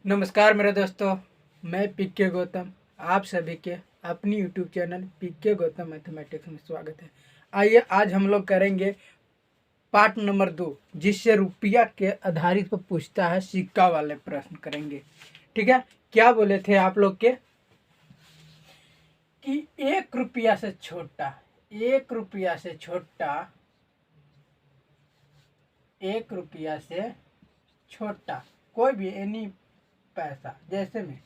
नमस्कार मेरे दोस्तों, मैं पीके गौतम। आप सभी के अपनी YouTube channel PK Gautam mathematics में स्वागत है। आइए आज हम लोग करेंगे पार्ट नंबर 2, जिससे रुपया के आधारित पर पूछता है सिक्का वाले प्रश्न करेंगे। ठीक है, क्या बोले थे आप लोग के कि 1 रुपया से छोटा, 1 रुपया से छोटा, 1 रुपया से छोटा कोई भी एनी पैसा, जैसे में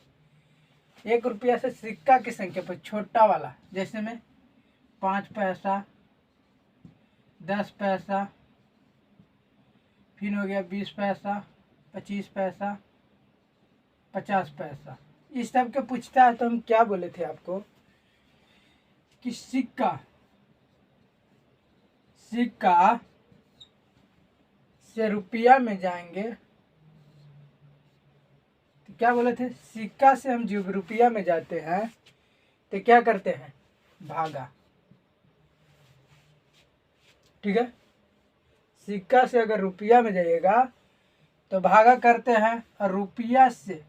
1 रुपया से सिक्का की संख्या पर छोटा वाला, जैसे में 5 पैसा, 10 पैसा, फिर हो गया 20 पैसा, 25 पैसा, 50 पैसा, इस सब के पूछता है। तो हम क्या बोले थे आपको कि सिक्का से रुपया में जाएंगे तो क्या बोले थे, सिक्का से हम जब रुपया में जाते हैं तो क्या करते हैं, भागा। ठीक है, सिक्का से अगर रुपया में जाइएगा तो भागा करते हैं, और रुपया से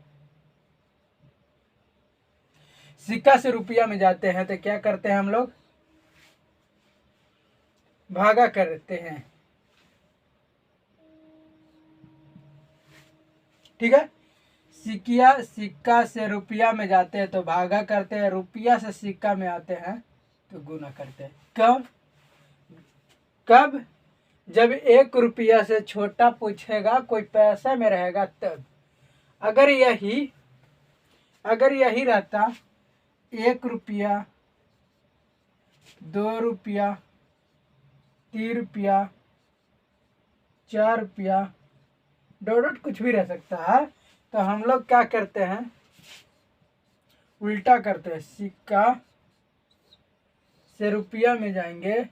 सिक्का से रुपया में जाते हैं तो क्या करते हैं हम लोग, भागा करते हैं। ठीक है, सिक्का से रुपया में जाते हैं तो भागा करते हैं, रुपया से सिक्का में आते हैं तो गुना करते हैं। कब जब 1 रुपया से छोटा पूछेगा, कोई पैसे में रहेगा तब। अगर यही रहता 1 रुपया, 2 रुपया, 3 रुपया, 4 रुपया, डॉट कुछ भी रह सकता है, तो हम लोग क्या करते हैं, उल्टा करते हैं। सिक्का से रुपया में जाएंगे,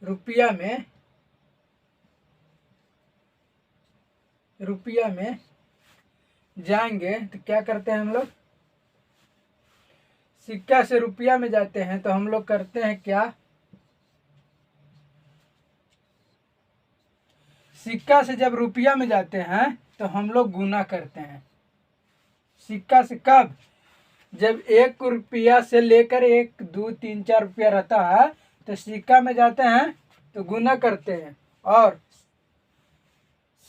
रुपया में जाएंगे तो क्या करते हैं हम लोग, सिक्का से रुपया में जाते हैं तो हम लोग करते हैं क्या, सिक्का से जब रुपया में जाते हैं तो हम लोग गुना करते हैं। सिक्का से कब, जब 1 रुपया से लेकर 1, 2, 3, 4 रुपया रहता है तो सिक्का में जाते हैं तो गुना करते हैं, और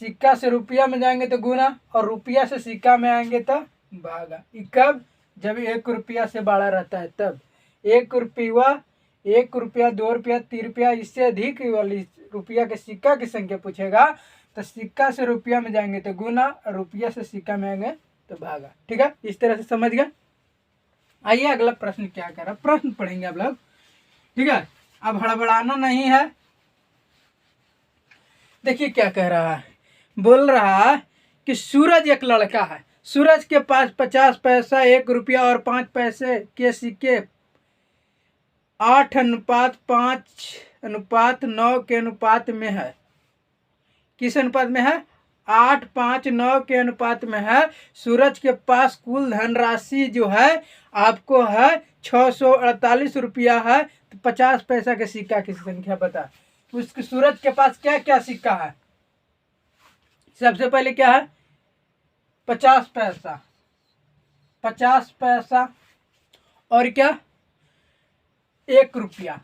सिक्का से रुपया में जाएंगे तो गुना, और रुपया से सिक्का में आएंगे तो भागा। कब, जब 1 रुपया से बड़ा रहता है तब। 1 रुपया, 1 रुपया, 2 रुपया, 3 रुपया, इससे अधिक वाली रुपया के सिक्का की संख्या पूछेगा तो सिक्का से रुपया में जाएंगे तो गुना, और रुपया से सिक्का में आएंगे तो भागा। ठीक है, इस तरह से समझ गए। आइए अगला प्रश्न क्या कर रहा है, प्रश्न पढ़ेंगे आप लोग। ठीक है, अब हड़बड़ाना नहीं है। देखिए क्या कह रहा है, बोल रहा है कि सूरज एक लड़का है, सूरज के पास 50 पैसा, 1 रुपया और 5 पैसे के सिक्के 8:5:9 के अनुपात में है। किस अनुपात में है, 8:5:9 के अनुपात में है। सूरज के पास कुल धनराशि जो है आपको है 648 रुपया है, तो 50 पैसा के सिक्का की संख्या बता। उसके सूरज के पास क्या क्या सिक्का है, सबसे पहले क्या है, 50 पैसा, 50 पैसा, और क्या, 1 रुपया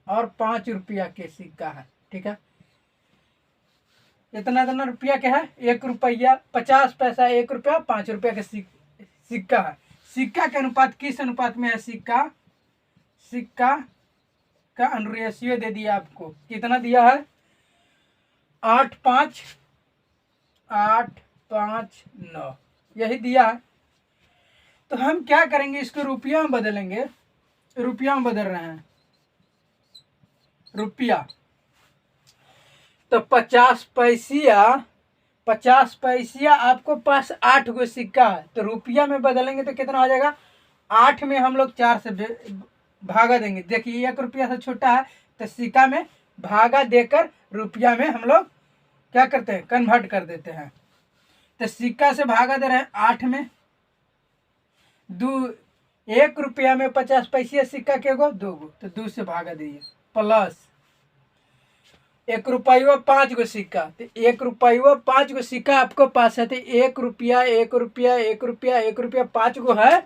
और 5 रुपया के सिक्का है। ठीक है, इतना रुपया क्या है, 1 रुपया, 50 पैसा, 1 रुपया, 5 रुपया का सिक्का है। सिक्का के अनुपात किस अनुपात में है, सिक्का का अनुरेशियो दे दिया आपको, कितना दिया है, 8:5:9 यही दिया है। तो हम क्या करेंगे, इसको रुपया में बदलेंगे, रुपया में बदल रहे हैं, रुपया तो 50 पैसिया आपको पास 8 गो सिक्का है, तो रुपया में बदलेंगे तो कितना हो जाएगा, 8 में हम लोग 4 से भागा देंगे। देखिए 1 रुपया से छोटा है तो सिक्का में भागा देकर रुपया में हम लोग क्या करते हैं, कन्वर्ट कर देते हैं। तो सिक्का से भागा दे रहे हैं 8 में, 1 रुपया में 50 पैसे सिक्का के गो 2 गो, तो 2 से भागा दीजिए, प्लस एक रुपया 5 गो सिक्का, तो 1 रुपया 5 गो सिक्का आपको पास है, तो 1 रुपया 1 रुपया 1 रुपया 1 रुपया 5 गो है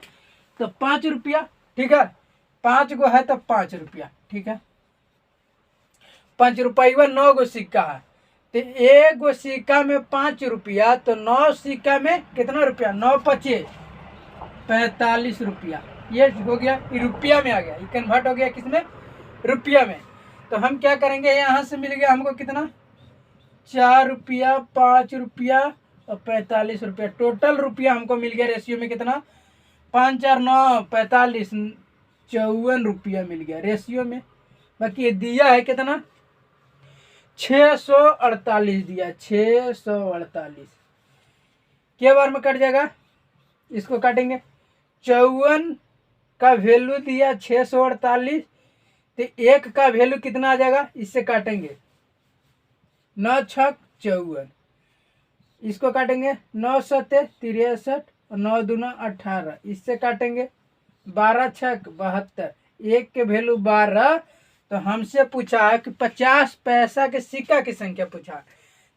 तो 5 रुपया। ठीक है, 5 गो है तो 5 रुपया। ठीक है, 5 रुपया 9 गो सिक्का है, तो 1 गो सिक्का में 5 रुपया, तो 9 सिक्का में कितना रुपया, 9 पचे 45 रुपया। ये हो गया, ये रुपया में आ गया, ये कन्वर्ट हो गया किसमें, रुपया में। तो हम क्या करेंगे, यहाँ से मिल गया हमको कितना, 4 रुपया 5 रुपया और 45 रुपया, टोटल रुपया हमको मिल गया रेशियो में कितना, 5 4 9 45 54 रुपया मिल गया रेशियो में। बाकी ये दिया है कितना, 648 दिया, 648 क्या बार में कट जाएगा, इसको काटेंगे, 54 का वैल्यू दिया 648, तो 1 का वैल्यू कितना आ जाएगा, इससे काटेंगे 9 छक 54, इसको काटेंगे 9 सत्ते 63 और 9 दूना 18, इससे काटेंगे 12 छक 72, 1 के वैल्यू 12। तो हमसे पूछा है कि 50 पैसा के सिक्का की संख्या पूछा,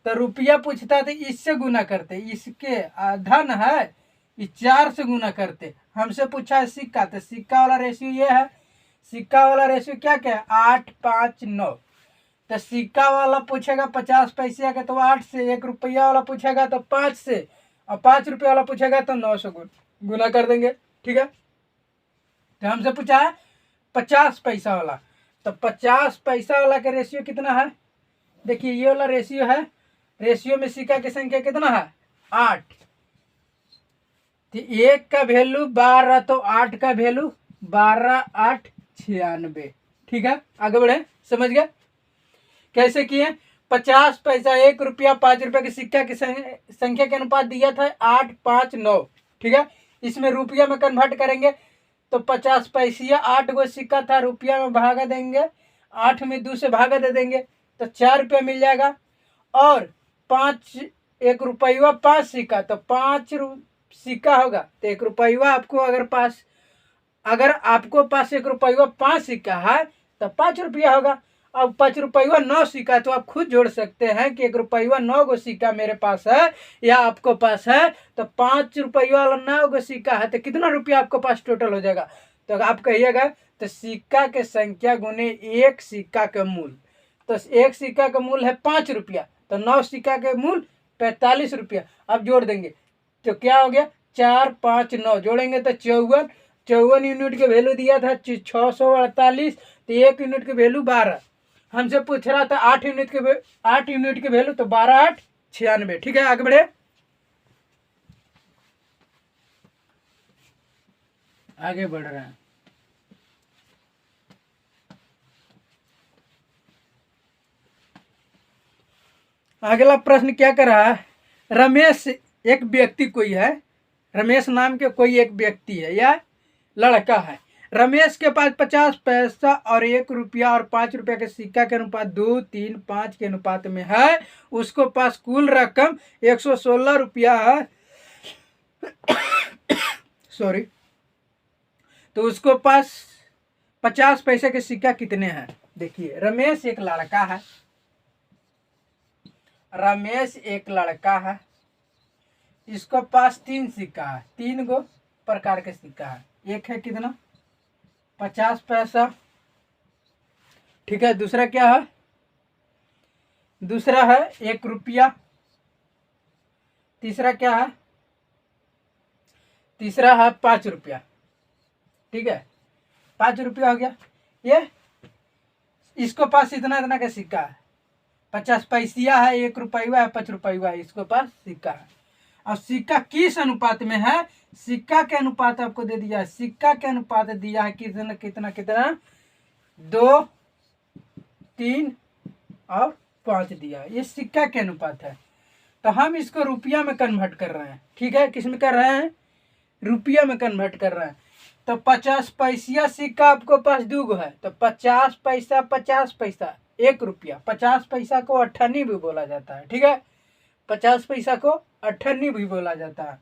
तो रुपया पूछता तो इससे गुना करते, इसके धन है ये 4 से गुना करते। हमसे पूछा है सिक्का, तो सिक्का वाला रेशियो ये है, सिक्का वाला रेशियो क्या क्या है, 8 5 9। तो सिक्का वाला पूछेगा 50 पैसे का तो 8 से, 1 रुपया वाला पूछेगा तो 5 से, और 5 रुपया वाला पूछेगा तो 9 से गुना कर देंगे। ठीक है, तो हमसे पूछा है 50 पैसा वाला, तो 50 पैसा वाला का रेशियो कितना है, देखिए ये वाला रेशियो है, रेशियो में सिक्का की संख्या कितना है, 8, तो 1 का वैल्यू 12, तो 8 का वैल्यू 12 8 96। ठीक है, आगे बढ़े, समझ गए कैसे किए। 50 पैसा 1 रुपया 5 रुपया के सिक्का की संख्या के अनुपात दिया था 8 5 9। ठीक है, इसमें रुपया में कन्वर्ट करेंगे, तो 50 पैसिया 8 गो सिक्का था, रुपया में भागा देंगे, 8 में 2 से भागा दे देंगे, तो 4 रुपया मिल जाएगा। और 5 1 रुपया 5 सिक्का, तो 5 सिक्का होगा, तो 1 रुपया आपको अगर आपको पास 1 रुपया 5 सिक्का है तो 5 रुपया होगा। अब 5 रुपया 9 सिक्का, तो आप खुद जोड़ सकते हैं कि 1 रुपया 9 गो सिक्का मेरे पास है या आपको पास है, तो 5 रुपया वाला 9 गो सिक्का है, तो कितना रुपया आपको पास टोटल हो जाएगा। तो आप कहिएगा, तो सिक्का के संख्या गुने 1 सिक्का का मूल, तो 1 सिक्का का मूल है 5 रुपया, तो 9 सिक्का के मूल 45 रुपया। अब जोड़ देंगे तो क्या हो गया, 4 5 9 जोड़ेंगे तो 54 यूनिट के वैल्यू दिया था 648, तो 1 यूनिट के वैल्यू 12। हमसे पूछ रहा था 8 यूनिट के वैल्यू, तो 12 8 96। ठीक है, आगे बढ़े, आगे बढ़ रहे हैं। अगला प्रश्न क्या कर रहा है, रमेश एक व्यक्ति कोई है, रमेश नाम के कोई एक व्यक्ति है या लड़का है। रमेश के पास 50 पैसा और 1 रुपया और 5 रुपया के सिक्का के अनुपात 2 3 5 के अनुपात में है। उसको पास कुल रकम 116 रुपया है सॉरी, तो उसको पास 50 पैसे के सिक्का कितने हैं। देखिए, रमेश एक लड़का है, रमेश एक लड़का है, इसको पास 3 सिक्का है, 3 गो प्रकार के सिक्का है। एक है कितना, 50 पैसा। ठीक है, दूसरा क्या है, दूसरा है 1 रुपया। तीसरा क्या है, तीसरा है 5 रुपया। ठीक है, 5 रुपया हो गया। ये इसको पास इतना इतना का सिक्का है, 50 पैसिया है, 1 रुपया है, 5 रुपया है, इसको पास सिक्का है। और सिक्का किस अनुपात में है, सिक्का के अनुपात आपको दे दिया है, सिक्का के अनुपात दिया है कितना कितना कितना, 2 3 और 5 दिया है, ये सिक्का के अनुपात है। तो हम इसको रुपया में कन्वर्ट कर रहे हैं। ठीक है, किस में कर रहे हैं, रुपया में कन्वर्ट कर रहे हैं। तो 50 पैसिया सिक्का आपको पास 2 गो है, तो 50 पैसा 1 रुपया, 50 पैसा को अठन्नी भी बोला जाता है। ठीक है, 50 पैसा को अठन्नी भी बोला जाता है।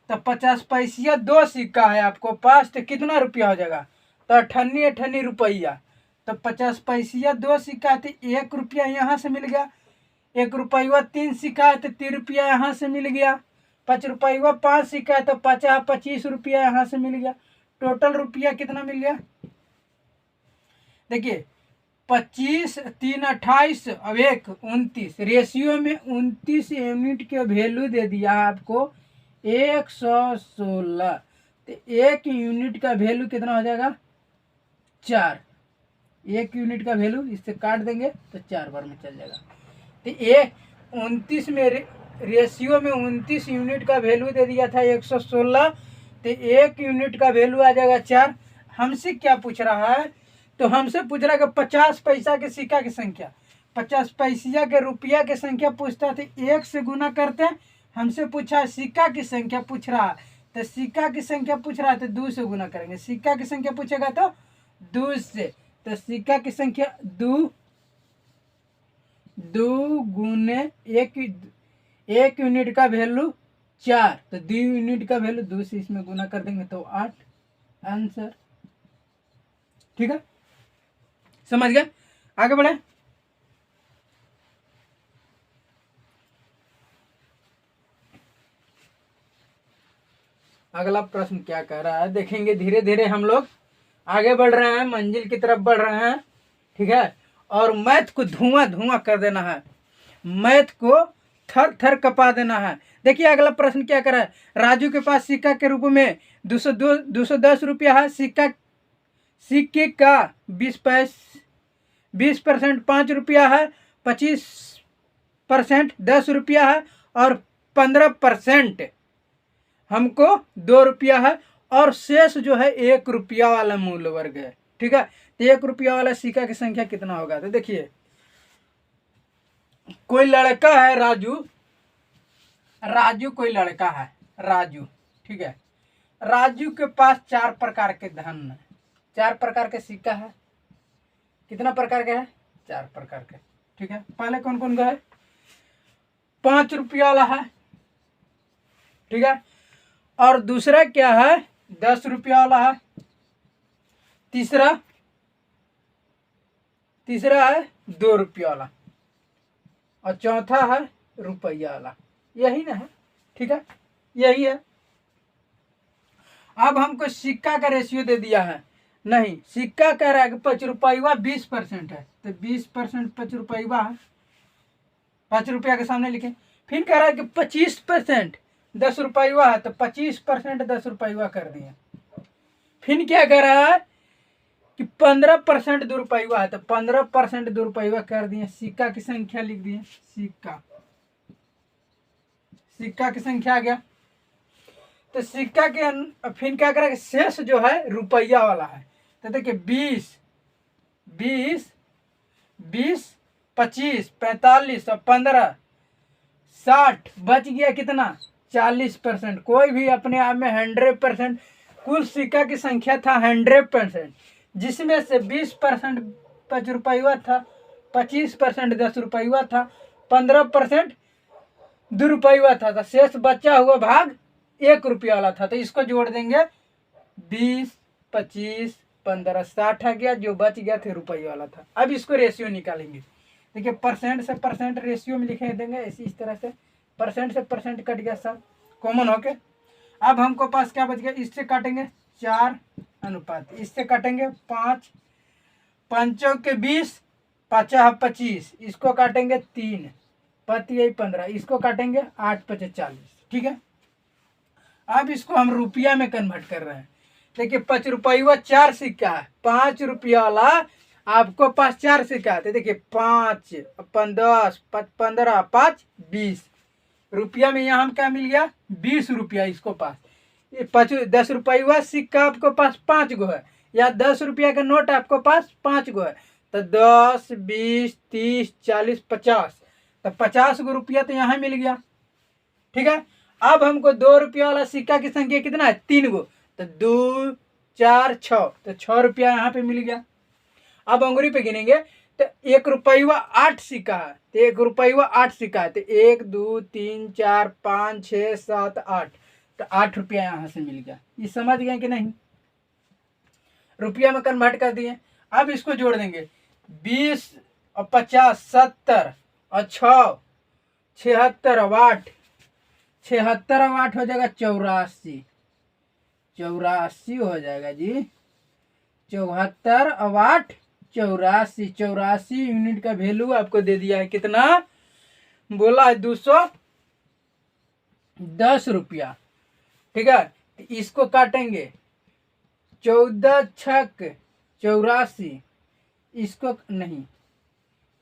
तो 50 पैसिया 2 सिक्का है आपको पास, तो कितना रुपया हो जाएगा, तो अठन्नी रुपया, तो 50 पैसिया 2 सिक्का है तो 1 रुपया यहाँ से मिल गया। 1 रुपया 3 सिक्का है तो 3 रुपया यहाँ से मिल गया। 5 रुपया 5 सिक्का है तो 25 रुपया यहाँ से मिल गया। टोटल रुपया कितना मिल गया? देखिए 25 3 28 अब 1 29 रेशियो में 29 यूनिट के वैल्यू दे दिया आपको 116। तो 1 यूनिट का वैल्यू कितना हो जाएगा? 4। 1 यूनिट का वैल्यू इससे काट देंगे तो 4 बार में चल जाएगा। तो 29 में रेशियो में 29 यूनिट का वैल्यू दे दिया था 116। तो 1 यूनिट का वैल्यू आ जाएगा 4। हमसे क्या पूछ रहा है? तो हमसे पूछ रहा है कि 50 पैसा के सिक्का की संख्या, 50 पैसिया के रुपया की संख्या पूछता है तो 1 से गुना करते हैं। हमसे पूछा है सिक्का की संख्या पूछ रहा है, तो सिक्का की संख्या पूछ रहा है तो 2 से गुना करेंगे। सिक्का की संख्या पूछेगा तो 2 से, तो सिक्का की संख्या 2 गुने 1 यूनिट का वैल्यू 4, तो 2 यूनिट का वैल्यू 2 से इसमें गुना कर देंगे तो 8 आंसर। ठीक है, समझ गए? आगे बढ़े। अगला प्रश्न क्या कह रहा है देखेंगे। धीरे धीरे हम लोग आगे बढ़ रहे हैं, मंजिल की तरफ बढ़ रहे हैं। ठीक है, और मैथ को धुआं धुआं कर देना है, मैथ को थर थर कपा देना है। देखिए अगला प्रश्न क्या कर रहा है। राजू के पास सिक्का के रूप में 210 रुपया है। सिक्के का 20% 5 रुपया है, 25% 10 रुपया है और 15% हमको 2 रुपया है और शेष जो है 1 रुपया वाला मूल्य वर्ग है। ठीक है, तो 1 रुपया वाला सिक्का की संख्या कितना होगा? तो देखिए कोई लड़का है राजू कोई लड़का है राजू। ठीक है, राजू के पास 4 प्रकार के धन है, 4 प्रकार के सिक्का है। कितना प्रकार के है? 4 प्रकार के। ठीक है, पहले कौन कौन का है? 5 रुपया वाला है। ठीक है, और दूसरा क्या है? 10 रुपया वाला है। तीसरा है 2 रुपया वाला और चौथा है रुपया वाला। यही ना है? ठीक है, यही है। अब हमको सिक्का का रेशियो दे दिया है। नहीं, सिक्का कह रहा है कि 5 रुपया 20% है, तो 20% 5 रुपया है, 5 रुपया के सामने लिखे। फिर कह रहा है कि 25% 10 रुपया है, तो 25% 10 रुपया कर दिए। फिर क्या कह रहा है कि 15% 2 रुपया है, तो 15% 2 रुपया कर दिए। सिक्का की संख्या लिख दिए। सिक्का की संख्या आ गया। तो सिक्का के फिर क्या करेगा? शेष जो है रुपया वाला है। तो देखिए 20 25 45 और 15 60 बच गया कितना? 40%। कोई भी अपने आप में 100%। कुल सिक्का की संख्या था 100%, जिसमें से 20% 5 रुपया था, 25% 10 रुपया था, 15% 2 रुपया था, तो शेष बचा हुआ भाग 1 रुपया वाला था। तो इसको जोड़ देंगे 20 25 15 60 आ गया, जो बच गया थे रुपया वाला था। अब इसको रेशियो निकालेंगे। देखिए परसेंट से परसेंट रेशियो में लिखे देंगे इस तरह से। परसेंट से परसेंट कट गया सब कॉमन होके। अब हमको पास क्या बच गया? इससे काटेंगे 4 अनुपात, इससे काटेंगे 5 5 के 20 5 25, इसको काटेंगे 3 5 15, इसको काटेंगे 8 5 40। ठीक है, अब इसको हम रुपया में कन्वर्ट कर रहे हैं। देखिए 5 रुपया 4 सिक्का है, 5 रुपया वाला आपको पास 4 सिक्का है। तो देखिए 5 10 15 5 20 रुपया में यहाँ क्या मिल गया? 20 रुपया इसको पास। 10 रुपया सिक्का आपको पास 5 गो है, या 10 रुपया का नोट आपको पास 5 गो है, तो 10 20 30 40 50, तो 50 गो रुपया तो यहाँ मिल गया। ठीक है, अब हमको 2 रुपया वाला सिक्का की संख्या कितना है? 3 गो, तो 2 4 6, तो 6 रुपया यहाँ पे मिल गया। अब अंगुरी पे गिनेंगे तो 1 रुपया 8 सिक्का है, तो 1 रुपया 8 सिक्का है, तो 1 2 3 4 5 6 7 8, तो 8 रुपया यहाँ से मिल गया। ये समझ गए कि नहीं? रुपया में कन्वर्ट कर दिए। अब इसको जोड़ देंगे 20 और 50 70 और 6 76 और 8 76 और 8 हो जाएगा 84 84 हो जाएगा जी। 74 और 8 84 84 यूनिट का वैल्यू आपको दे दिया है। कितना बोला है? 210 रुपया। ठीक है, इसको काटेंगे 14 छक 84, इसको नहीं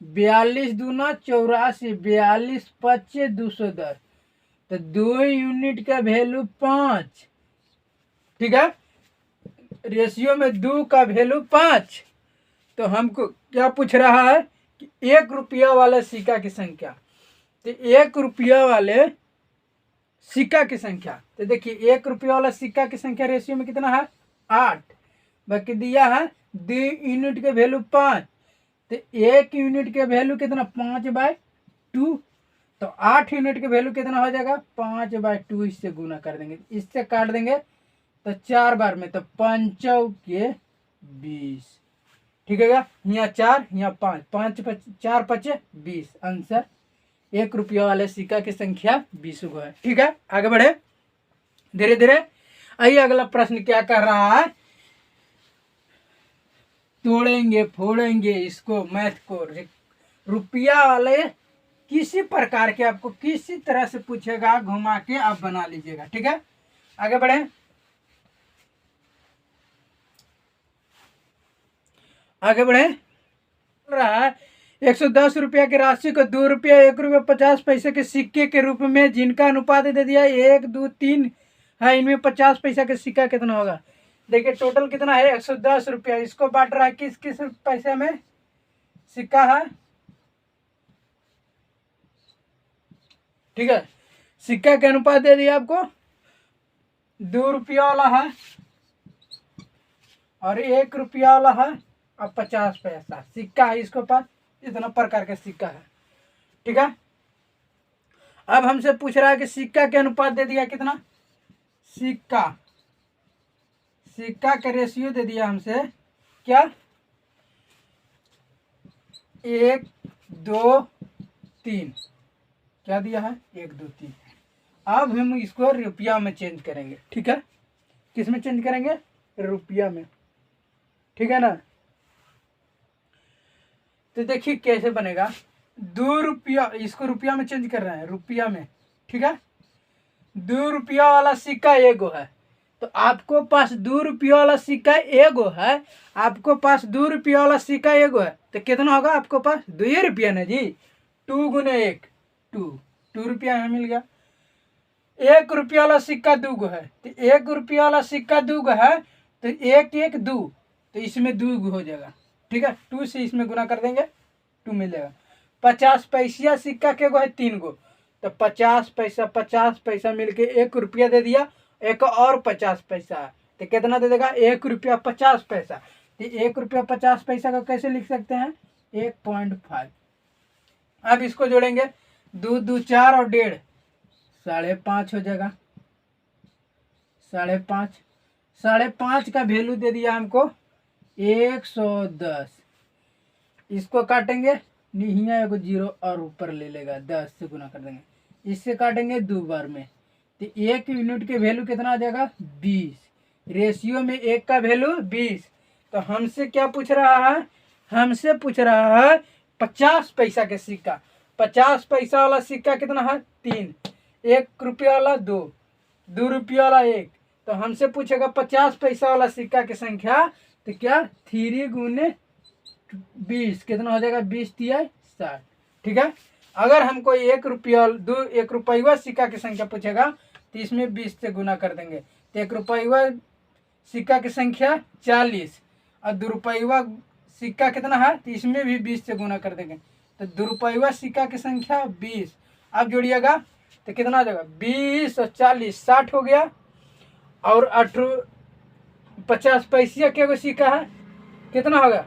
42 दूना 84 42 25 210, तो 2 यूनिट का वैल्यू 5। ठीक है, रेशियो में 2 का वैल्यू 5। तो हमको क्या पूछ रहा है कि 1 रुपया वाले सिक्का की संख्या। तो 1 रुपया वाले सिक्का की संख्या, तो देखिए 1 रुपया वाला सिक्का की संख्या रेशियो में कितना है? 8। बाकी दिया है 2 यूनिट के वैल्यू 5, तो 1 यूनिट के वैल्यू कितना? 5/2। तो 8 यूनिट के वैल्यू कितना हो जाएगा? 5/2। इससे गुना कर देंगे, इससे काट देंगे तो 4 बार में, तो 5 के 20। ठीक है, यहाँ 4 यहाँ 5 5 4 5 20। आंसर 1 रुपया वाले सिक्का की संख्या 20 को है। ठीक है, आगे बढ़े धीरे धीरे। आइए अगला प्रश्न क्या कर रहा है? तोड़ेंगे फोड़ेंगे इसको, मैथ को। रुपया वाले किसी प्रकार के आपको किसी तरह से पूछेगा, घुमा के आप बना लीजिएगा। ठीक है, आगे बढ़े। आगे बढ़े रहा है 110 रुपया की राशि को 2 रुपया 1 रुपया 50 पैसे के सिक्के के रूप में जिनका अनुपात दे दिया 1 2 3 है, इनमें 50 पैसा का सिक्का कितना होगा? देखिए टोटल कितना है? 110 रुपया। इसको बांट रहा है किस किस पैसे में सिक्का है? ठीक है, सिक्का के अनुपात दे दिया आपको। 2 रुपया वाला है और 1 रुपया वाला है और 50 पैसा सिक्का है इसके पास। इतना प्रकार का सिक्का है। ठीक है, अब हमसे पूछ रहा है कि सिक्का के अनुपात दे दिया कितना? सिक्का के रेशियो दे दिया हमसे क्या? 1 2 3। क्या दिया है? 1 2 3। अब हम इसको रुपया में चेंज करेंगे। ठीक है, किस में चेंज करेंगे? रुपया में। ठीक है ना, तो देखिए कैसे बनेगा। 2 रुपया, इसको रुपया में चेंज कर रहे हैं, रुपया में। ठीक है, 2 रुपया वाला सिक्का एगो है, तो आपको पास 2 रुपया वाला सिक्का एगो है, आपको पास 2 रुपया वाला सिक्का एगो है, तो कितना होगा आपको पास? 2 रुपया ना जी। 2 गुने 1 2 रुपया में मिल गया। 1 रुपया वाला सिक्का 2 गो है, तो 1 रुपया वाला सिक्का 2 गो है, तो 1 1 2, तो इसमें 2 हो जाएगा। ठीक है, 2 से इसमें गुना कर देंगे 2 मिल जाएगा। 50 पैसा सिक्का के गो है? 3 गो, तो 50 पैसा मिलके 1 रुपया दे दिया। एक और 50 पैसा है, तो कितना दे देगा? 1 रुपया 50 पैसा। तो 1 रुपया 50 पैसा को कैसे लिख सकते हैं? 1.5। अब इसको जोड़ेंगे 2 2 4 और 1.5 5.5 हो जाएगा। 5.5 5.5 का वैल्यू दे दिया हमको 110। इसको काटेंगे, यहाँ एगो 0 और ऊपर ले लेगा, 10 से गुना कर देंगे। इससे काटेंगे 2 बार में, तो 1 यूनिट के वैल्यू कितना आ जाएगा? 20। रेशियो में 1 का वैल्यू 20। तो हमसे क्या पूछ रहा है? हमसे पूछ रहा है 50 पैसा के सिक्का। 50 पैसा वाला सिक्का कितना है? 3। 1 रुपया वाला 2 2 रुपया वाला 1। तो हमसे पूछेगा 50 पैसा वाला सिक्का की संख्या, तो क्या 3 गुने 20 कितना हो जाएगा? 20 3 60। ठीक है, अगर हमको 1 रुपया 1 रुपया सिक्का की संख्या पूछेगा तो इसमें 20 से गुना कर देंगे, तो 1 रुपया सिक्का की संख्या 40 और 2 रुपया सिक्का कितना है? तो इसमें भी 20 से गुना कर देंगे, तो 2 रुपया सिक्का की संख्या 20। अब जोड़िएगा तो कितना आ जाएगा? 20 और 40 60 हो गया। और 50 पैसा के गो सिक्का है, कितना होगा?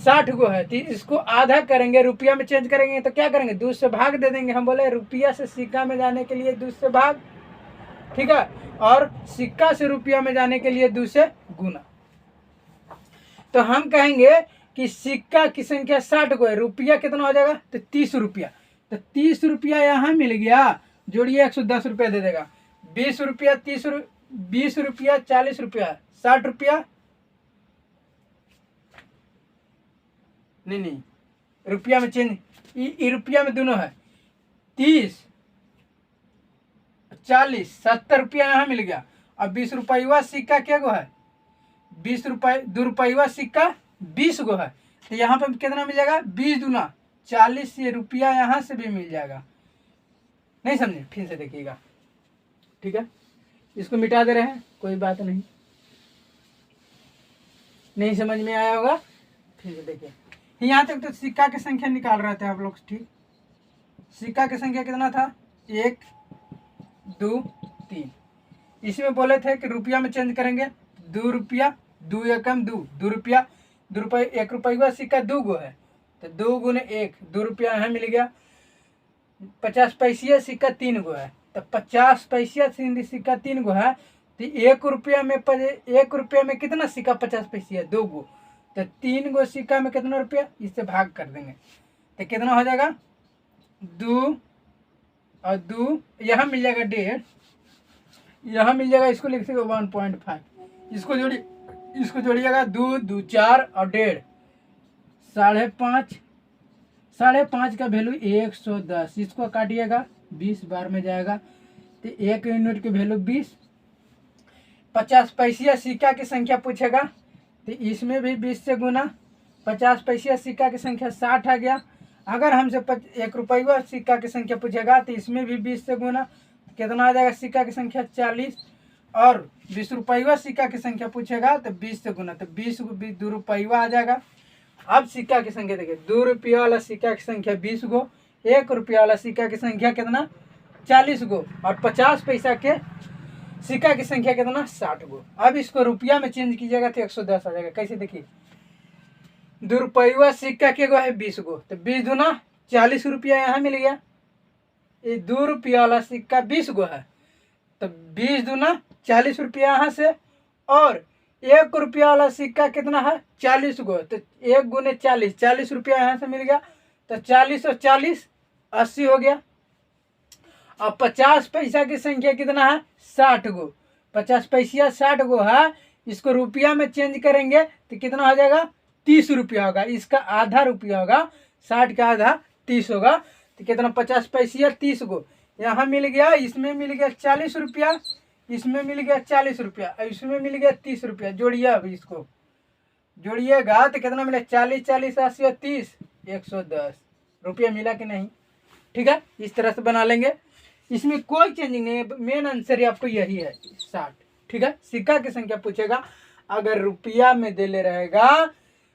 60 गो है, तो इसको आधा करेंगे, रुपया में चेंज करेंगे तो क्या करेंगे? 2 से भाग दे देंगे। हम बोले रुपया से सिक्का में जाने के लिए 2 से भाग। ठीक है, और सिक्का से रुपया में जाने के लिए 2 से गुना। तो हम कहेंगे कि सिक्का की संख्या 60 को है, रुपया कितना हो जाएगा, तो 30 रुपया। तो 30 रुपया यहाँ मिल गया, जोड़िए 110 रुपया दे देगा। 20 रुपया, 20 रुपया, 40 रुपया, 60 रुपया, नहीं रुपया में चेंज, रुपया में दोनों है, 30 40 70 रुपया यहाँ मिल गया। अब 20 रुपया सिक्का क्या गो है, 20 रुपये, 2 रुपया सिक्का 20 गो है। तो यहाँ पे कितना मिल जाएगा, 20 दूना 40 ये रुपया यहाँ से भी मिल जाएगा। नहीं समझे, फिर से देखिएगा, ठीक है। इसको मिटा दे रहे हैं, कोई बात नहीं, नहीं समझ में आया होगा, फिर से देखिए। यहाँ तक तो सिक्का की संख्या निकाल रहे थे आप लोग, ठीक। सिक्का की संख्या कितना था, 1 2 3। इसमें बोले थे कि रुपया में चेंज करेंगे, 2 रुपया, 2 एकम 2, 2 रुपया, 2 रुपये, 1 रुपया सिक्का 2 गो है, तो 2 गुने 1, 2 रुपया यहाँ मिल गया। 50 पैसिया सिक्का 3 गो है, तो 50 पैसिया सिक्का 3 गो है, तो 1 रुपया में 1 रुपया में कितना सिक्का 50 पैसिया 2 गो, तो 3 गो सिक्का में कितना रुपया, इससे भाग कर देंगे तो कितना हो जाएगा, 2 और 2 यहाँ मिल जाएगा 1.5, यहाँ मिल जाएगा, इसको लिख सकते 1.5, इसको जोड़िएगा 2 2 4 और 1.5, 5.5, 5.5 का वैल्यू 110, इसको काटिएगा 20 बार में जाएगा, तो 1 यूनिट की वैल्यू 20। 50 पैसिया सिक्का की संख्या पूछेगा, तो इसमें भी 20 से गुना, 50 पैसिया सिक्का की संख्या 60 आ गया। अगर हमसे 1 रुपया सिक्का की संख्या पूछेगा, तो इसमें भी 20 से गुना, कितना आ जाएगा सिक्का की संख्या 40, और 20 रुपया सिक्का की संख्या पूछेगा तो 20 से गुना, तो 20 2 रुपया आ जाएगा। अब सिक्का की संख्या देखिए, 2 रुपया वाला सिक्का की संख्या 20 गो, 1 रुपया वाला सिक्का की संख्या कितना 40 गो, और 50 पैसा के सिक्का की संख्या कितना 60 गो। अब इसको रुपया में चेंज कीजिएगा तो 110 आ जाएगा। कैसे देखिए, 2 रुपया सिक्का के गो है 20 गो, तो 20 दूना 40 रुपया यहाँ मिल गया। ये 2 रुपया वाला सिक्का 20 गो है, तो 20 दूना 40 रुपया यहाँ से, और 1 रुपया वाला सिक्का कितना है 40 गो, तो 1 गुने 40, 40 रुपया यहाँ से मिल गया, तो 40 और 40 80 हो गया। और 50 पैसा की संख्या कितना है 60 गो, 50 पैसा 60 गो है, इसको रुपया में चेंज करेंगे तो कितना हो जाएगा 30 रुपया होगा, इसका आधा रुपया होगा, 60 का आधा 30 होगा, तो कितना 50 पैसा 30 गो यहाँ मिल गया, इसमें मिल गया 40 रुपया, इसमें मिल गया 40 रुपया, इसमें मिल गया 30 रुपया। जोड़िए, अब इसको जोड़िएगा तो कितना मिला 40 40 80 और 30 110 रुपया मिला कि नहीं, ठीक है। इस तरह से बना लेंगे, इसमें कोई चेंजिंग नहीं है, मेन आंसर आपको यही है 60, ठीक है। सिक्का की संख्या पूछेगा, अगर रुपया में दे ले रहेगा,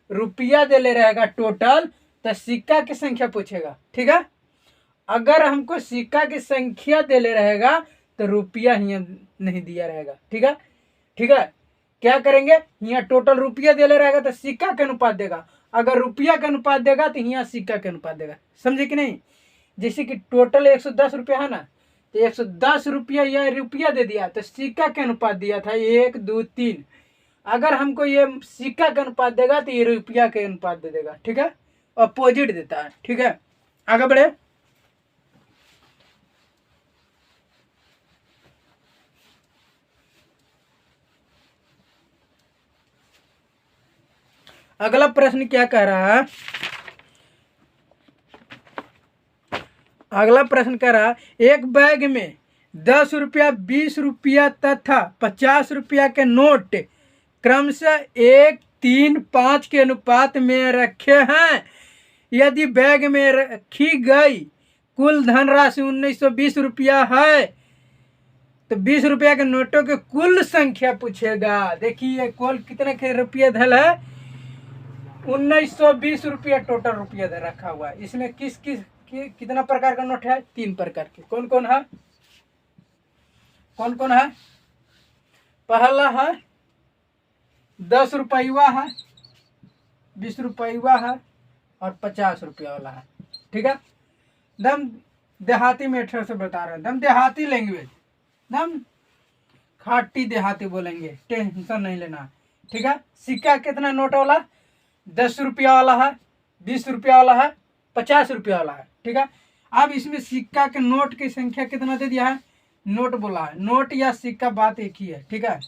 रुपया दे ले रहेगा टोटल, तो सिक्का की संख्या पूछेगा, ठीक है। अगर हमको सिक्का की संख्या दे ले रहेगा तो रुपया यहाँ नहीं दिया रहेगा, ठीक है, ठीक है। क्या करेंगे, यहाँ टोटल रुपया दे ले रहेगा तो सिक्का के अनुपात देगा, अगर रुपया के अनुपात देगा तो यहाँ सिक्का के अनुपात देगा, समझे कि नहीं। जैसे कि टोटल 110 रुपया है ना, तो 110 रुपया यह रुपया दे दिया, तो सिक्का के अनुपात दिया था 1 2 3, अगर हमको ये सिक्का का अनुपात देगा तो ये रुपया के अनुपात दे देगा, ठीक है, अपोजिट देता है, ठीक है। आगे बढ़े, अगला प्रश्न क्या कह रहा है, अगला प्रश्न कह रहा है एक बैग में 10 रुपया 20 रुपया तथा 50 रुपया के नोट क्रमशः 1 3 5 के अनुपात में रखे हैं। यदि बैग में रखी गई कुल धनराशि 1920 रुपया है, तो 20 रुपया के नोटों के कुल संख्या पूछेगा। देखिए कुल कितने के रुपये धल है 1920 रुपया टोटल रुपया रखा हुआ है। इसमें कितना प्रकार का नोट है 3 प्रकार के। कौन कौन है, कौन कौन है, पहला है 10 रुपया है, 20 रुपया है और 50 रुपया वाला है, ठीक है। दम देहाती मेथड से बता रहे हैं, दम देहाती लैंग्वेज, दम खाटी देहाती बोलेंगे, टेंशन नहीं लेना। ठीक है। सिक्का कितना नोट वाला, 10 रुपया वाला है, 20 रुपया वाला है, 50 रुपया वाला है, ठीक है। अब इसमें सिक्का के नोट की संख्या कितना दे दिया है, नोट बोला है, नोट या सिक्का बात एक ही है, ठीक है।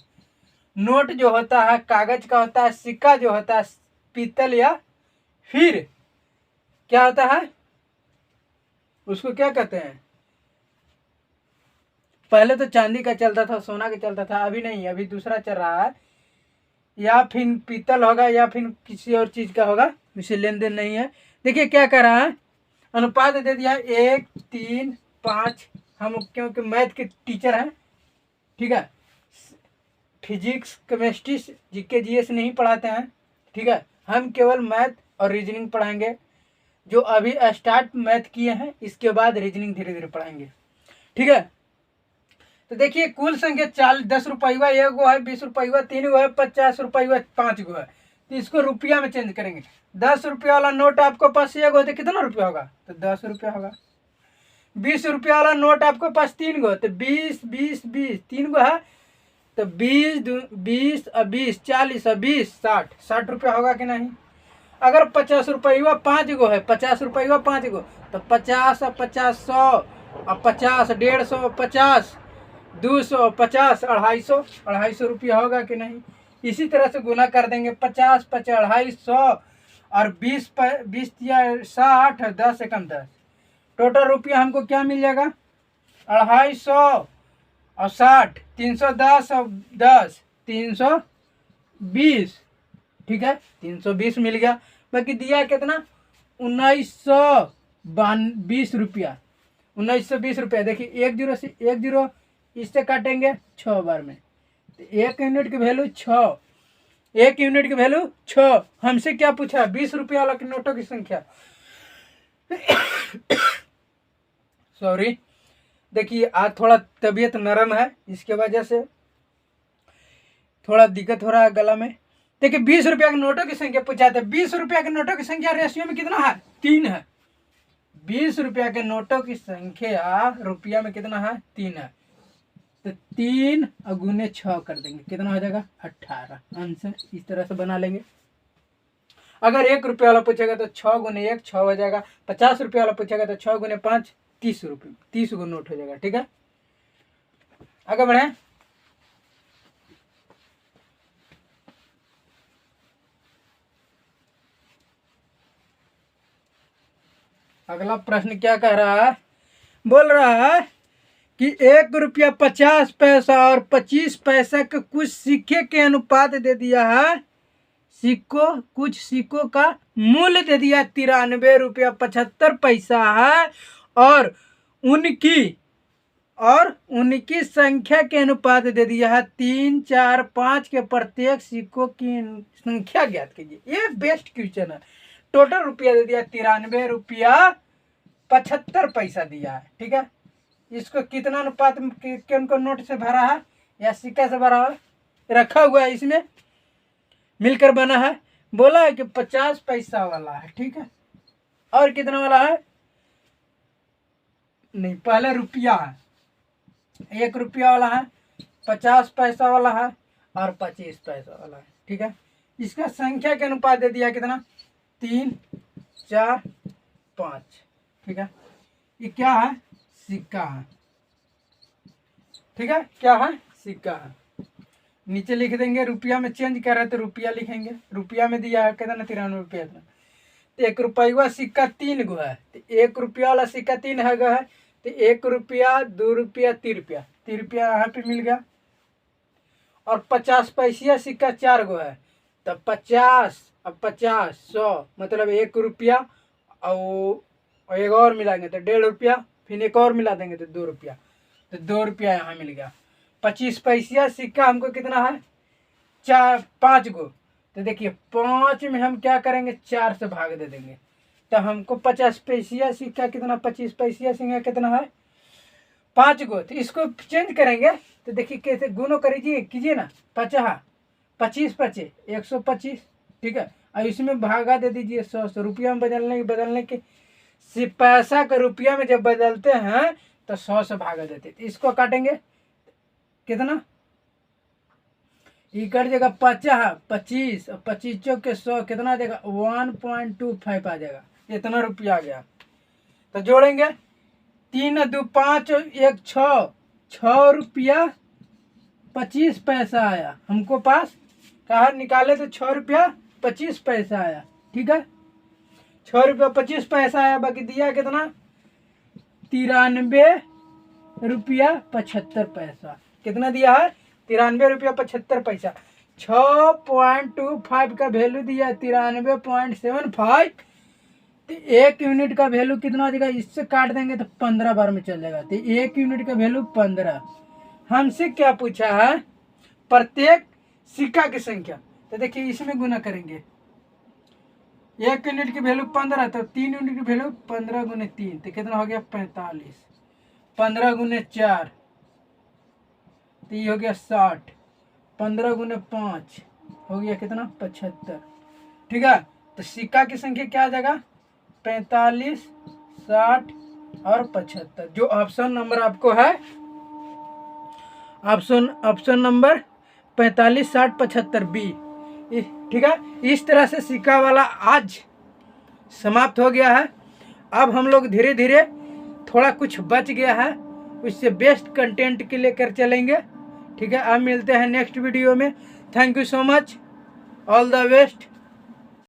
नोट जो होता है कागज का होता है, सिक्का जो होता है पीतल या फिर क्या होता है, उसको क्या कहते हैं, पहले तो चांदी का चलता था, सोना का चलता था, अभी नहीं, अभी दूसरा चल रहा है, या फिर पीतल होगा या फिर किसी और चीज का होगा, इसे लेन देन नहीं है। देखिए क्या कर रहा है, अनुपात दे दिया है 1:3:5। हम क्योंकि मैथ के टीचर हैं, ठीक है, फिजिक्स केमिस्ट्री जीके जीएस नहीं पढ़ाते हैं, ठीक है। हम केवल मैथ और रीजनिंग पढ़ाएंगे, जो अभी स्टार्ट मैथ किए हैं, इसके बाद रीजनिंग धीरे धीरे पढ़ाएंगे, ठीक है। तो देखिए कुल संख्या 10 रुपया एक गो है, 20 रुपया 3 गो है, 50 रुपया 5 गो है। तो इसको रुपया में चेंज करेंगे। 10 रुपया वाला नोट आपको पास एक गो तो कितना रुपया होगा, तो 10 रुपया होगा। 20 रुपया वाला नोट आपको पास 3 गो, तो 20 3 गो है, तो 20 और 20 40 और 20 60 रुपया होगा कि नहीं। अगर 50 रुपया 5 गो है, 50 रुपया 5 गो, तो 50 और 50 100 और 50 150 50 200 50 250 रुपया होगा कि नहीं। इसी तरह से गुना कर देंगे, 50 50 250 और 20 20 या 60 10 एकम 10, टोटल रुपया हमको क्या मिल जाएगा, 250 और 60 310 और 10 320, ठीक है, 320 मिल गया। बाकी दिया कितना, 1920 रुपया, 1920 रुपया। देखिए 1 जीरो से 1 जीरो इससे काटेंगे 6 बार में, तो 1 यूनिट की वैल्यू 6, 1 यूनिट की वैल्यू 6। हमसे क्या पूछा, 20 रुपया वाला के नोटों की संख्या सॉरी, देखिए आज थोड़ा तबीयत नरम है, इसके वजह से थोड़ा दिक्कत हो रहा है गला में। देखिए 20 रुपया के नोटों की संख्या पूछा था, 20 रुपया के नोटों की संख्या रेशियो में कितना है, 3 है। 20 रुपया के नोटों की संख्या रुपया में कितना है, 3 है, तो 3 और गुने 6 कर देंगे, कितना हो जाएगा 18। आंसर इस तरह से बना लेंगे। अगर 1 रुपया वाला पूछेगा तो 6 गुने 1 6 हो जाएगा, 50 रुपया वाला पूछेगा तो 6 गुने 5 30 रुपये, 30 गो नोट हो जाएगा, ठीक है। आगे बढ़े, अगला प्रश्न क्या कह रहा है, बोल रहा है कि 1 रुपया 50 पैसा और 25 पैसा के कुछ सिक्के के अनुपात दे दिया है, कुछ सिक्कों का मूल्य दे दिया 93 रुपया 75 पैसा है, और उनकी संख्या के अनुपात दे दिया है 3 4 5 के, प्रत्येक सिक्कों की संख्या ज्ञात कीजिए। ये बेस्ट क्वेश्चन है। टोटल रुपया दे दिया 93 रुपया 75 पैसा दिया है, ठीक है। इसको कितना अनुपात के उनको नोट से भरा है या सिक्का से भरा है, रखा हुआ है, इसमें मिलकर बना है। बोला है कि 50 पैसा वाला है, ठीक है, और कितना वाला है, नहीं पहले रुपया है, 1 रुपया वाला है, 50 पैसा वाला है और 25 पैसा वाला है, ठीक है। इसका संख्या के अनुपात दे दिया कितना, 3 4 5, ठीक है। ये क्या है, सिक्का है, ठीक है, क्या है, सिक्का है। नीचे लिख देंगे, रुपया में चेंज कर रहे तो रुपया लिखेंगे, रुपया में दिया है कितना 93 रुपया। तो 1 रुपया सिक्का 3 गो है, तो 1 रुपया वाला सिक्का 3 है गो है, तो 1 रुपया 2 रुपया 3 रुपया, 3 रुपया यहाँ पे मिल गया। और 50 पैसा सिक्का 4 गो है, तो 50 अब 50 100 मतलब 1 रुपया, और एक और मिलाएंगे तो 1.5 रुपया, फिर एक और मिला देंगे तो 2 रुपया, तो 2 रुपया यहाँ मिल गया। 25 पैसा सिक्का हमको कितना है, 5 गो, तो देखिए 5 में हम क्या करेंगे, 4 से भाग दे देंगे, तो हमको 50 पैसा सिक्का कितना, 25 पैसा सिक्का कितना है, 5 गो। तो इसको चेंज करेंगे तो देखिए कैसे गुणो कीजिए ना, 50 25 25 125, ठीक है, और इसमें भागा दे दीजिए 100 रुपया में बदलने के पैसा का रुपया में जब बदलते हैं तो 100 से भागा देते, तो इसको काटेंगे कितना, ये कट जाएगा 25 और 25 के 100 कितना देगा 1.25 आ जाएगा। इतना रुपया आ गया। तो जोड़ेंगे 3 2 5 1 6 6 रुपया 25 पैसा आया हमको पास। कहा निकाले तो 6 रुपया 25 पैसा आया। ठीक है 6 रुपया 25 पैसा आया। बाकी दिया कितना 93 रुपया 75 पैसा। कितना दिया है 93 रुपया 75 पैसा। 6.25 का वैल्यू दिया 93.75। तो 1 यूनिट का वैल्यू कितना देगा इससे काट देंगे तो 15 बार में चल जाएगा। तो 1 यूनिट का वैल्यू 15। हमसे क्या पूछा है प्रत्येक सिक्का की संख्या। तो देखिए इसमें गुना करेंगे 1 यूनिट की वैल्यू 15 तो 3 यूनिट की वैल्यू 15 गुने 3 तो कितना हो गया 45। 15 गुने 4 तो ये हो गया 60। 15 गुने 5 हो गया कितना 75। ठीक है तो सिक्का की संख्या क्या आ जाएगा 45 60 और 75। जो ऑप्शन नंबर आपको है ऑप्शन नंबर 45 60 75 बी। ठीक है इस तरह से सिक्का वाला आज समाप्त हो गया है। अब हम लोग धीरे धीरे थोड़ा कुछ बच गया है उससे बेस्ट कंटेंट के लेकर चलेंगे। ठीक है अब मिलते हैं नेक्स्ट वीडियो में। Thank you so much all the best.